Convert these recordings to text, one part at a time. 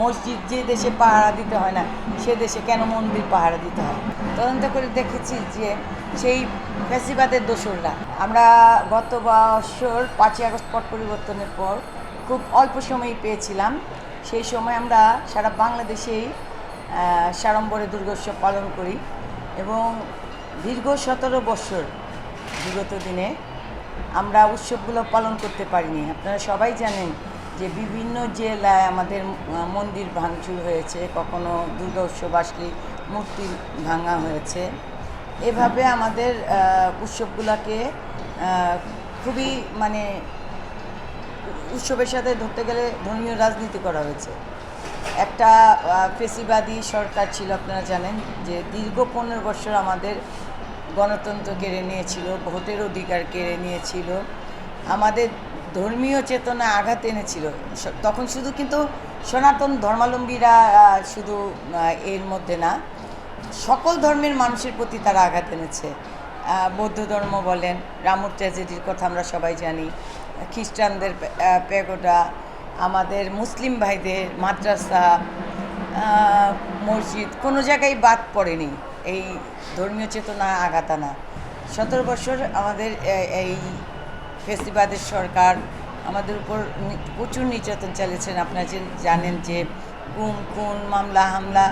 মসজিদ যে দেশে পাহারা দিতে হয় না সে দেশে কেন মন্দির পাহারা দিতে হয়। তদন্ত করে দেখেছি যে সেই ফ্যাসিবাদের দোসররা। আমরা গত বছর 5ই আগস্ট পট পরিবর্তনের পর খুব অল্প সময়ই পেয়েছিলাম। সেই সময় আমরা সারা বাংলাদেশেই সাড়ম্বরে দুর্গোৎসব পালন করি এবং দীর্ঘ 17 বছর বিগত দিনে আমরা উৎসবগুলো পালন করতে পারিনি। আপনারা সবাই জানেন যে বিভিন্ন জেলায় আমাদের মন্দির ভাঙচুর হয়েছে, কখনো দুর্গা উৎসব আসলে মূর্তি ভাঙা হয়েছে। এভাবে আমাদের উৎসবগুলোকে খুবই উৎসবের সাথে ধরতে গেলে ধর্মীয় রাজনীতি করা হয়েছে। একটা ফেসিবাদী সরকার ছিল, আপনারা জানেন যে দীর্ঘ 15 বছর আমাদের গণতন্ত্র কেড়ে নিয়েছিল, ভোটের অধিকার কেড়ে নিয়েছিল, আমাদের ধর্মীয় চেতনা আঘাত এনেছিল। তখন শুধু কিন্তু সনাতন ধর্মাবলম্বীরা শুধু এর মধ্যে না, সকল ধর্মের মানুষের প্রতি তারা আঘাত এনেছে। বৌদ্ধ ধর্ম বলেন, রামুর ট্র্যাজেডির কথা আমরা সবাই জানি, খ্রিস্টানদের প্যাগোডা, আমাদের মুসলিম ভাইদের মাদ্রাসা, মসজিদ, কোনো জায়গায় বাদ পড়েনি এই ধর্মীয় চেতনা আঘাত আনা। 17 বছর আমাদের এই ফেসিবাদের সরকার আমাদের উপর প্রচুর নির্যাতন চালিয়েছেন। আপনারা জানেন যে খুন মামলা হামলা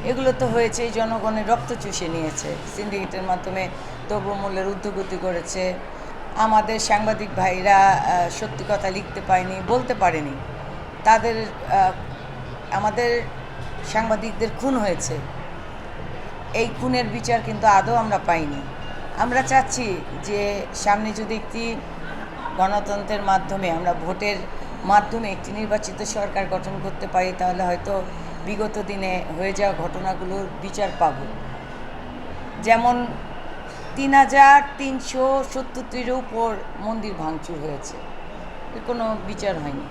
এগুলো তো হয়েছে, জনগণের রক্ত চুষে নিয়েছে। সিন্ডিকেটের মাধ্যমে দ্রব্যমূল্যের ঊর্ধ্বগতি করেছে। আমাদের সাংবাদিক ভাইরা সত্যি কথা লিখতে পায়নি, বলতে পারেনি, তাদের আমাদের সাংবাদিকদের খুন হয়েছে। এই খুনের বিচার কিন্তু আদৌ আমরা পাইনি। আমরা চাচ্ছি যে সামনে যদি একটি গণতন্ত্রের মাধ্যমে আমরা ভোটের মাধ্যমে একটি নির্বাচিত সরকার গঠন করতে পারি, তাহলে হয়তো বিগত দিনে হয়ে যাওয়া ঘটনাগুলোর বিচার পাব। যেমন 3370টির উপর মন্দির ভাঙচুর হয়েছে, এর কোনো বিচার হয়নি।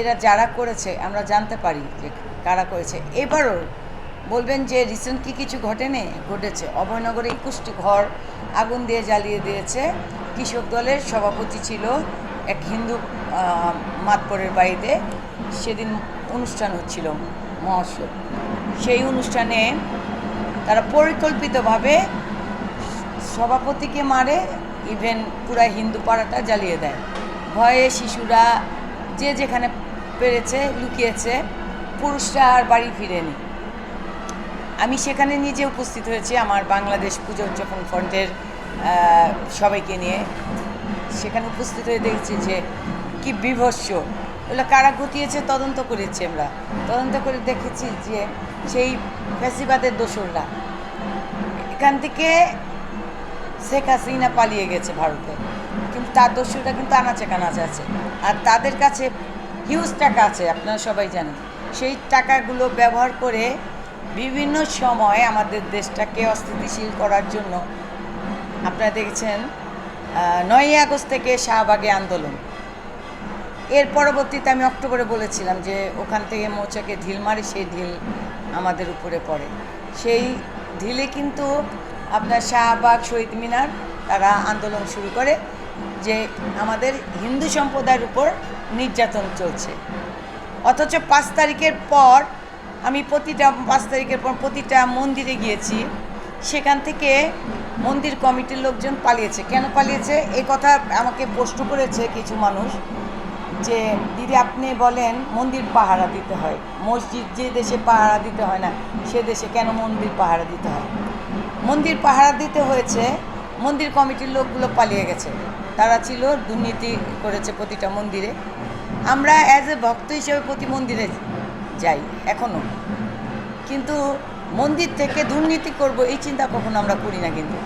এরা যারা করেছে আমরা জানতে পারি যে কারা করেছে। এবারও বলবেন যে রিসেন্ট কি কিছু ঘটেছে। অভয়নগরে 21টি ঘর আগুন দিয়ে জ্বালিয়ে দিয়েছে। কৃষক দলের সভাপতি ছিল এক হিন্দু মাতবরের বাড়িতে, সেদিন অনুষ্ঠান হচ্ছিল মহোৎসব। সেই অনুষ্ঠানে তারা পরিকল্পিতভাবে সভাপতিকে মারে, ইভেন পুরা হিন্দু পাড়াটা জ্বালিয়ে দেয়। ভয়ে শিশুরা যে যেখানে পেরেছে লুকিয়েছে, পুরুষরা আর বাড়ি ফিরেনি। আমি সেখানে নিজে উপস্থিত হয়েছি আমার বাংলাদেশ পূজা উদযাপন ফ্রন্টের সবাইকে নিয়ে। সেখানে উপস্থিত হয়ে দেখছি যে কি বিভৎস, এগুলো কারা ঘটিয়েছে তদন্ত করেছি। আমরা তদন্ত করে দেখেছি যে সেই ফ্যাসিবাদের দোসররা। এখান থেকে শেখ হাসিনা পালিয়ে গেছে ভারতে, কিন্তু তার দোসররা কিন্তু আনাচে কানাচে আছে, আর তাদের কাছে হিউজ টাকা আছে, আপনারা সবাই জানেন। সেই টাকাগুলো ব্যবহার করে বিভিন্ন সময় আমাদের দেশটাকে অস্থিতিশীল করার জন্য, আপনারা দেখেছেন 9ই আগস্ট থেকে শাহবাগে আন্দোলন। এর পরবর্তীতে আমি অক্টোবরে বলেছিলাম যে ওখান থেকে মৌচাকে ঢিল মারে, সেই ঢিল আমাদের উপরে পড়ে। সেই ঢিলে কিন্তু আপনার শাহবাগ, শহীদ মিনার তারা আন্দোলন শুরু করে যে আমাদের হিন্দু সম্প্রদায়ের উপর নির্যাতন চলছে। অথচ 5 তারিখের পর আমি 5 তারিখের পর প্রতিটা মন্দিরে গিয়েছি, সেখান থেকে মন্দির কমিটির লোকজন পালিয়েছে। কেন পালিয়েছে এই কথা আমাকে প্রশ্ন করেছে কিছু মানুষ, যে দিদি আপনি বলেন মন্দির পাহারা দিতে হয়, মসজিদ যে দেশে পাহারা দিতে হয় না সে দেশে কেন মন্দির পাহারা দিতে হয়। মন্দির পাহারা দিতে হয়েছে, মন্দির কমিটির লোকগুলো পালিয়ে গেছে, তারা ছিল দুর্নীতি করেছে প্রতিটা মন্দিরে। আমরা অ্যাজ এ ভক্ত হিসেবে প্রতি মন্দিরে যাই এখনও, কিন্তু মন্দির থেকে দুর্নীতি করব এই চিন্তা কখনো আমরা করি না। কিন্তু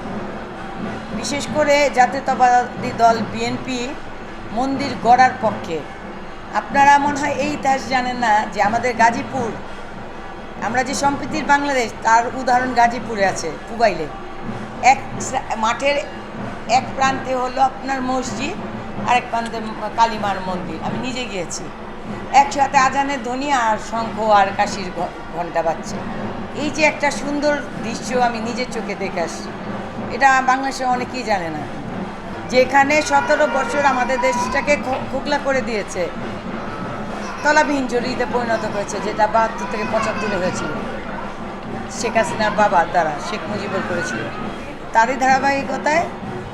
বিশেষ করে জাতীয়তাবাদী দল বিএনপি মন্দির গড়ার পক্ষে। আপনারা মনে হয় এই ইতিহাস জানেন না যে আমাদের গাজীপুর, আমরা যে সম্প্রীতির বাংলাদেশ তার উদাহরণ গাজীপুরে আছে, পুবাইলে। এক মাঠের এক প্রান্তে হলো আপনার মসজিদ, আরেক প্রান্তে কালীমার মন্দির। আমি নিজে গিয়েছি, একসাথে আজানের ধ্বনি আর শঙ্খ আর কাশির ঘণ্টা বাজছে। এই যে একটা সুন্দর দৃশ্য আমি নিজের চোখে দেখে আসছি, এটা বাংলাদেশে অনেকেই জানে না। যেখানে 17 বছর আমাদের দেশটাকে খোকলা করে দিয়েছে তলাবিহীন জরিতে পরিণত করেছে, যেটা ৭২ থেকে ৭৫ হয়েছিল শেখ হাসিনার বাবার দ্বারা, শেখ মুজিবুর করেছিল। তারই ধারাবাহিকতায়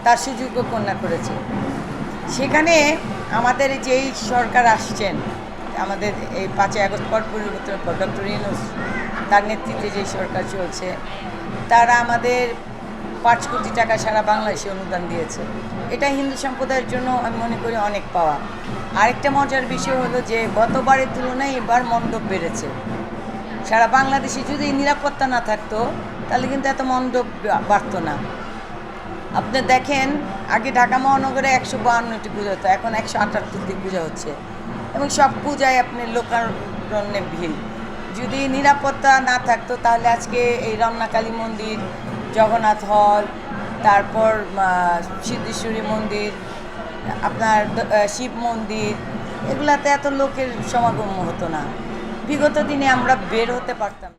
তার সুযোগ্য কন্যা করেছে। সেখানে আমাদের যেই সরকার আসছেন, আমাদের এই ৫ই আগস্ট পর পরিবর্তনের পর ডক্টর ইউনূস তার নেতৃত্বে যেই সরকার চলছে, তারা আমাদের ৫ কোটি টাকা সারা বাংলাদেশে অনুদান দিয়েছে। এটা হিন্দু সম্প্রদায়ের জন্য আমি মনে করি অনেক পাওয়া। আরেকটা মজার বিষয় হলো যে গতবারের তুলনায় এবার মণ্ডপ বেড়েছে। সারা বাংলাদেশে যদি নিরাপত্তা না থাকতো তাহলে কিন্তু এত মণ্ডপ বাড়তো না। আপনি দেখেন, আগে ঢাকা মহানগরে ১৫২টি পূজা হতো, এখন ১৭৮টি পূজা হচ্ছে, এবং সব পূজায় আপনি লোকারণ্যে ভিড়। যদি নিরাপত্তা না থাকতো তাহলে আজকে এই রমনাকালী মন্দির, জগন্নাথ হল, তারপর সিদ্ধেশ্বরী মন্দির, আপনার শিব মন্দির, এগুলাতে এত লোকের সমাগম হতো না। বিগত দিনে আমরা বের হতে পারতাম।